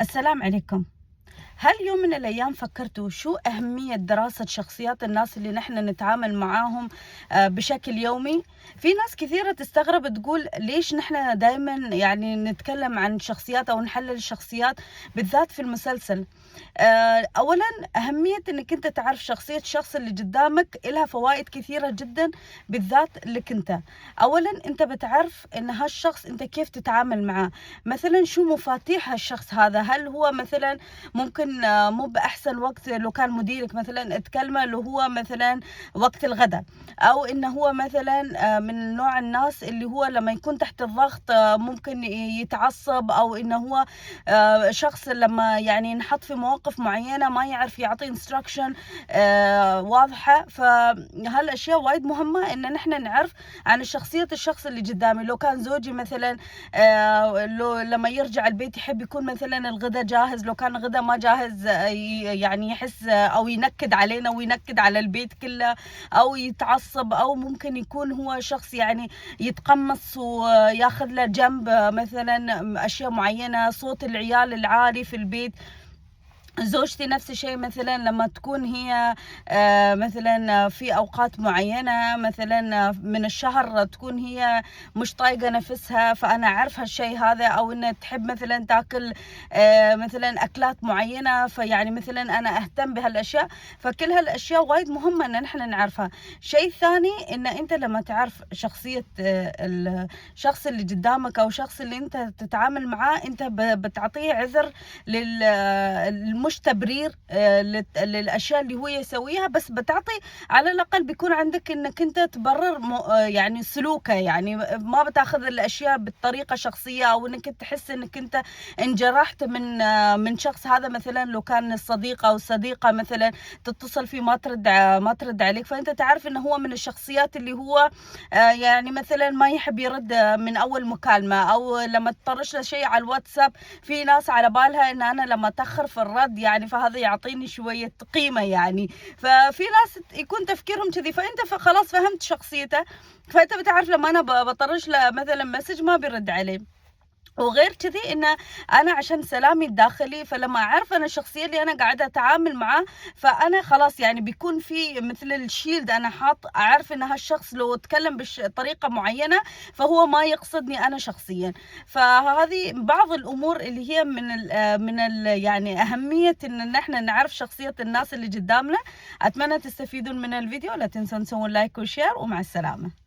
السلام عليكم. هل يوم من الأيام فكرتوا شو أهمية دراسة شخصيات الناس اللي نحن نتعامل معاهم بشكل يومي؟ في ناس كثيرة تستغرب تقول ليش نحن دائما يعني نتكلم عن شخصيات أو نحلل الشخصيات بالذات في المسلسل. أولا أهمية أنك أنت تعرف شخصية الشخص اللي قدامك إلها فوائد كثيرة جدا بالذات لك أنت. أولا أنت بتعرف أن هالشخص أنت كيف تتعامل معاه، مثلا شو مفاتيح هالشخص هذا، هل هو مثلا ممكن مو بأحسن وقت لو كان مديرك مثلا تكلمه لو هو مثلا وقت الغداء، أو إنه هو مثلا من نوع الناس اللي هو لما يكون تحت الضغط ممكن يتعصب، أو إنه هو شخص لما يعني ينحط في مواقف معينة ما يعرف يعطي instruction واضحة. فهالأشياء وايد مهمة إن نحن نعرف عن شخصية الشخص اللي قدامي. لو كان زوجي مثلا لو لما يرجع البيت يحب يكون مثلا الغداء جاهز، لو كان الغداء ما جاهز يعني يحس أو ينكد علينا وينكد على البيت كله، أو يتعصب، أو ممكن يكون هو شخص يعني يتقمص وياخذ له جنب مثلا أشياء معينة، صوت العيال العالي في البيت. زوجتي نفس الشيء، مثلا لما تكون هي مثلا في أوقات معينة مثلا من الشهر تكون هي مش طايقة نفسها، فأنا أعرف هالشيء هذا، أو إنها تحب مثلا تاكل مثلا أكلات معينة، فيعني مثلا أنا أهتم بهالأشياء. فكل هالأشياء وايد مهمة إن نحن نعرفها. شيء ثاني إن أنت لما تعرف شخصية الشخص اللي قدامك أو الشخص اللي أنت تتعامل معاه، أنت بتعطيه عذر مش تبرير للأشياء اللي هو يسويها، بس بتعطي على الأقل بيكون عندك إنك أنت تبرر يعني سلوكه، يعني ما بتاخذ الأشياء بالطريقة شخصية، أو إنك تحس إنك أنت انجرحت من شخص هذا. مثلا لو كان الصديق أو الصديقة مثلا تتصل فيه ما ترد عليك، فأنت تعرف إنه هو من الشخصيات اللي هو يعني مثلا ما يحب يرد من أول مكالمة، أو لما تطرش له شيء على الواتساب في ناس على بالها إن أنا لما أتأخر في الرد يعني فهذا يعطيني شوية قيمة يعني. ففي ناس يكون تفكيرهم كذي، فأنت خلاص فهمت شخصيته، فأنت بتعرف لما أنا بطرش له مثلا مسج ما بيرد عليه. وغير كذي إن أنا عشان سلامي الداخلي، فلما أعرف أنا الشخصية اللي أنا قاعدة أتعامل معاه، فأنا خلاص يعني بيكون في مثل الشيلد أنا أعرف إن هالشخص لو تكلم بطريقة معينة فهو ما يقصدني أنا شخصيا. فهذه بعض الأمور اللي هي من ال يعني أهمية إن نحن نعرف شخصية الناس اللي قدامنا. أتمنى تستفيدون من الفيديو، لا تنسون تسوون لايك وشير، ومع السلامة.